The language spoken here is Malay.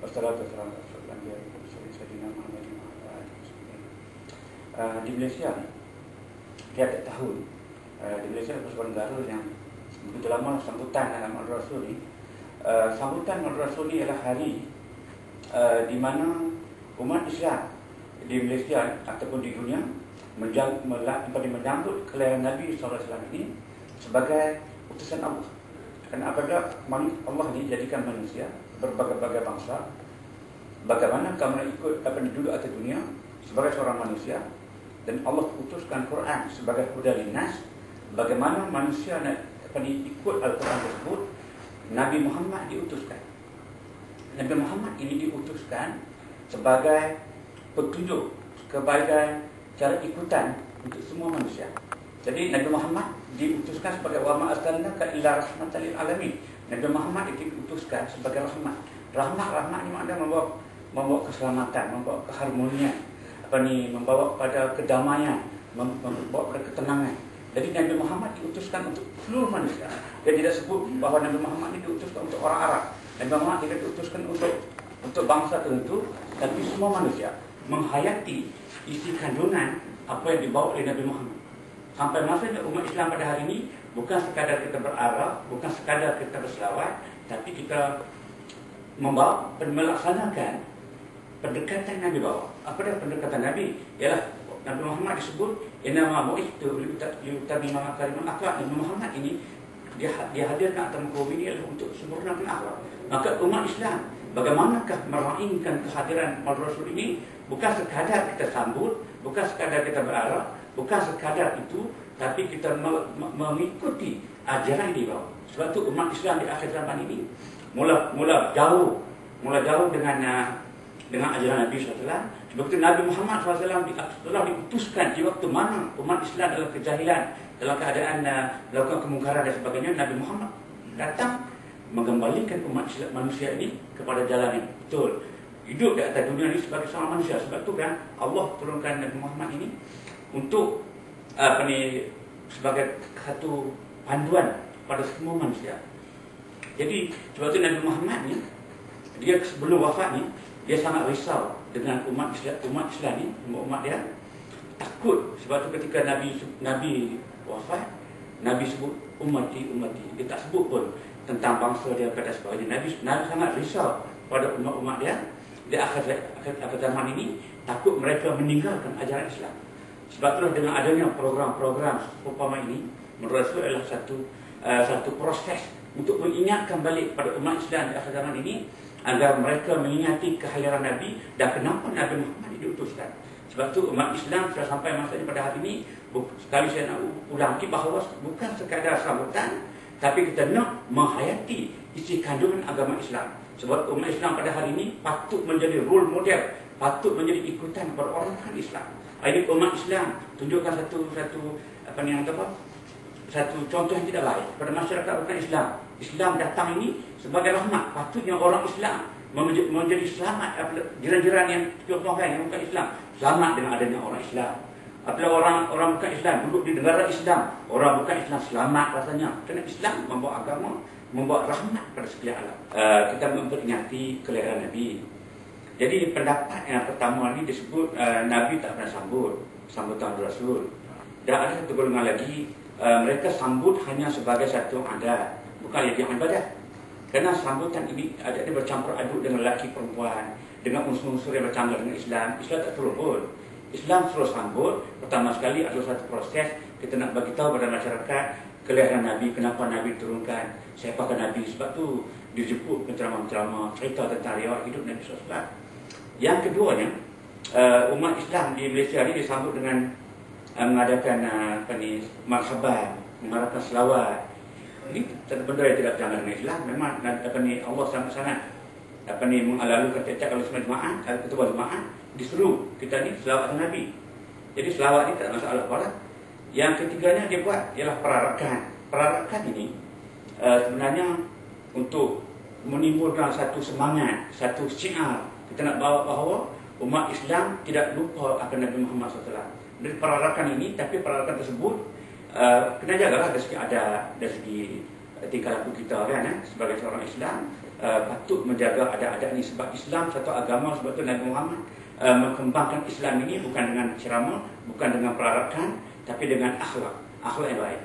Wassalatu wassalamu ala Rasulillah Sayyidina Muhammad wa ala alihi wasallam. Di Malaysia ni, tiap tahun di Malaysia ada sebuah negara yang begitu lama sambutan Maulid Rasul ni. Sambutan Maulid Rasul ni adalah hari di mana umat Islam di Malaysia ataupun di dunia menyambut kelahiran Nabi SAW ini sebagai utusan Allah. Kerana apabila Allah ni jadikan manusia berbagai-bagai bangsa, bagaimana kamu nak ikut duduk atas dunia sebagai seorang manusia, dan Allah utuskan Quran sebagai huda linnas, bagaimana manusia nak ikut Al-Quran tersebut. Nabi Muhammad diutuskan. Nabi Muhammad ini diutuskan sebagai petunjuk, sebagai cara ikutan untuk semua manusia. Jadi Nabi Muhammad diutuskan sebagai wa ma arsalnaka illa rahmatan lil alamin. Nabi Muhammad diutuskan sebagai rahmat. Rahmat ni maknanya membawa keselamatan, membawa keharmonian, membawa pada kedamaian, membawa pada ketenangan. Jadi Nabi Muhammad diutuskan untuk seluruh manusia. Dia tidak sebut bahawa Nabi Muhammad ini diutuskan untuk orang Arab. Nabi Muhammad tidak diutuskan untuk bangsa tertentu, tapi semua manusia menghayati isi kandungan apa yang dibawa oleh Nabi Muhammad. Sampai masanya umat Islam pada hari ini bukan sekadar kita berarah, bukan sekadar kita berselawat, tapi kita melaksanakan pendekatan Nabi bawa. Apa dia pendekatan Nabi? Ialah Nabi Muhammad disebut innama bu'ithtu liyutammima makarimal akhlaq. Nabi Muhammad ini dia hadirkan atas muka bumi ini untuk sempurnakan akhlak. Maka umat Islam bagaimanakah meraihkan kehadiran Maulid Rasul ini? Bukan sekadar kita sambut, bukan sekadar kita berarah, bukan sekadar itu, tapi kita mengikuti ajaran yang dibawa. Sebab itu umat Islam di akhir zaman ini mula jauh dengan ajaran Nabi SAW. Sebab itu Nabi Muhammad SAW telah diutuskan di waktu mana umat Islam dalam kejahilan, dalam keadaan melakukan kemungkaran dan sebagainya. Nabi Muhammad datang mengembalikan umat Islam, manusia ini kepada jalan yang betul, hidup di atas dunia ini sebagai seorang manusia. Sebab itu kan Allah turunkan Nabi Muhammad ini untuk sebagai satu panduan pada semua manusia. Jadi sebab itu Nabi Muhammad ni, dia sebelum wafat ni, dia sangat risau dengan umat Islam ni, umat dia takut. Sebab itu ketika Nabi wafat, Nabi sebut ummati. Dia tak sebut pun tentang bangsa dia dan sebagainya. Nabi sangat risau pada umat dia di akhir zaman ini, takut mereka meninggalkan ajaran Islam. Sebab itulah dengan adanya program-program umpama ini, menurut saya adalah satu proses untuk mengingatkan balik pada umat Islam di akhir zaman ini, agar mereka mengingati kehadiran Nabi dan kenapa Nabi Muhammad diutuskan. Sebab itu umat Islam sudah sampai masanya pada hari ini, sekali saya nak ulangi bahawa bukan sekadar sambutan, tapi kita nak menghayati isi kandungan agama Islam. Sebab umat Islam pada hari ini patut menjadi role model, patut menjadi ikutan kepada orang-orang Islam. Ini umat Islam tunjukkan satu contoh yang tidak baik pada masyarakat bukan Islam. Islam datang ini sebagai rahmat. Patutnya orang Islam menjadi selamat. Jiran-jiran yang yang bukan Islam selamat dengan adanya orang Islam. Apabila orang bukan Islam duduk di negara Islam, orang bukan Islam selamat rasanya. Kerana Islam membawa agama, membawa rahmat pada sekalian alam. Kita memperingati kelahiran Nabi. Jadi pendapat yang pertama ni disebut Nabi tak pernah sambutan Rasul. Dan ada satu golongan lagi, mereka sambut hanya sebagai satu adat, bukan jadi ibadah. Kerana sambutan ini ada bercampur aduk dengan lelaki perempuan, dengan unsur-unsur yang bercanggah dengan Islam. Islam tak suruh pun. Islam suruh sambut. Pertama sekali adalah satu proses kita nak bagi tahu pada masyarakat kelahiran Nabi, kenapa Nabi turunkan, siapakah Nabi. Sebab tu dijemput penceramah-penceramah cerita tentang riwayat hidup Nabi SAW. Yang keduanya, umat Islam di Malaysia ini disambut dengan mengadakan marhaban, mengharapkan selawat. Ini satu benda yang tidak bercanggah dengan Islam. Memang Allah sangat-sangat mengalalukan tiap-tiap kalau semua jemaah, kalau ketua jemaah disuruh kita ni selawat Nabi. Jadi selawat ni tak ada masalah apa lah. Yang ketiganya dia buat ialah perarakan. Perarakan ini sebenarnya untuk menimbulkan satu semangat, satu syiar. Kita nak bawa bahawa umat Islam tidak lupa akan Nabi Muhammad SAW. Dari perarakan ini, tapi perarakan tersebut kena jagalah dari segi adat, dari segi tingkah laku kita kan, sebagai seorang Islam patut menjaga adat-adat ini, sebab Islam satu agama. Sebab tu Nabi Muhammad mengembangkan Islam ini bukan dengan ceramah, bukan dengan perarakan, tapi dengan akhlak yang baik.